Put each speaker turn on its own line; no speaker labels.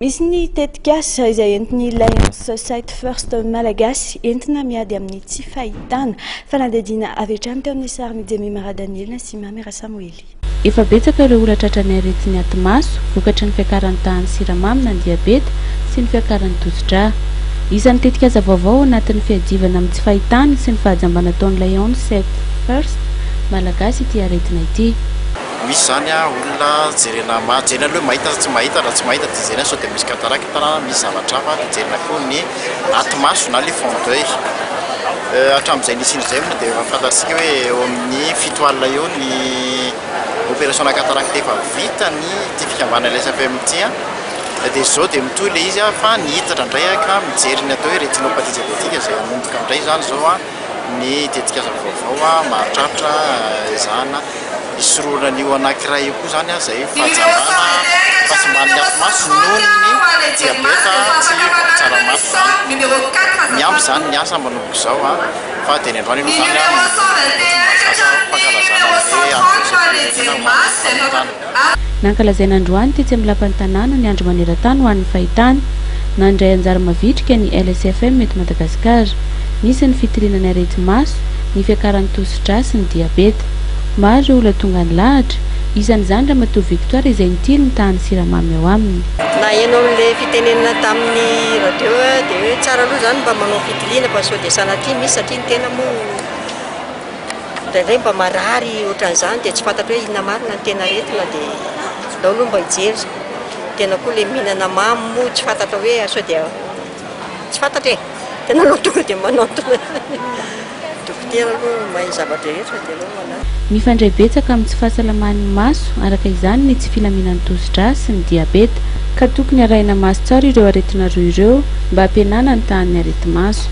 Misy ny tetikasa izay entin'ny Alliance Sight First Malagasy entina miady amin'ny tsy fahitana fanadihadiana avy hatrany teo amin'ny sarin'ny Jemimara Danielina sy Mamera Samuely.
Efa betsaka ireo olona tratran'ny aretin'ny aty-maso vokatry ny fiakaran'ny tahan'ny siramamy na ny diabeta sy ny fiakaran'ny tosi-dra. Isan'ny tetikasa vaovao anatin'ny fiadivana amin'ny tsy fahitana sy ny fahajambana ataon'ny Alliance Sight First Malagasy ity aretina ity.
Misy zany olona jerena jerena aloha mahita tsy mahita raha tsy mahita dia jerena sao dia misy cataracte misy zavatra hafa dia jerena koa ny aty-maso na le fond d'œil. Hatramin'izay nisy indray moa dia fantatsika hoe eo amin'ny 7 alina eo ny opération na cataracte efa vita ny ity fikambana LSFM ity dia zao dia mitohy ilay izy fa nihitatra indray ka mijery ny atao hoe rétinopathie diabétique izay hanomboka indray zany zao ny tetikasa vaovao mahatratra izana isoroana an'io anankiray io koa zany izay fahajambana fahasimban'ny aty-maso noho ny diabeta sy tsaramaso miampy zany ny asa manomboka izao fa dia ny androany aloha zany
nankalazaina androany tetsy amin'ny lapan'ny tanàna ny andro maneran-tany ho an'ny fahitana nandray anjara mavitrika ny LSFM eto Madagasikara. Nisy ny fitiliana ny areti-maso, ny fiakaran'ny tosi-dra sy ny diabeta. Maro ireo olona tonga ny lahatra, isan'izany Ramatoa Victoire izay nitily ny tahan'ny siramamy ao aminy.
Na ianao le fitenenana tamin'ny radio dia hoe tsara aloha zany mba manao fitiliana fa sao dia sanatria misy satria ny tena moa indraindray mba marary ohatran'izany dia tsy fantatra hoe inona marina ny tena retina dia aleo aloha mba hijery. Tena koa le mihinana mamy moa tsy fantatra hoe sao dia tsy fantatra e tena aloha tonga dia manotona dokotera aloha mahay zavatra rehetra dia aloha manao.
Mifandray betsaka amin'ny tsy fahasalaman'ny maso araka izany ny tsy filaminan'ny tosi-dra sy ny diabeta ka tokony arahina maso tsara ireo aretina roa ireo mba hampihenana ny tahan'ny areti-maso.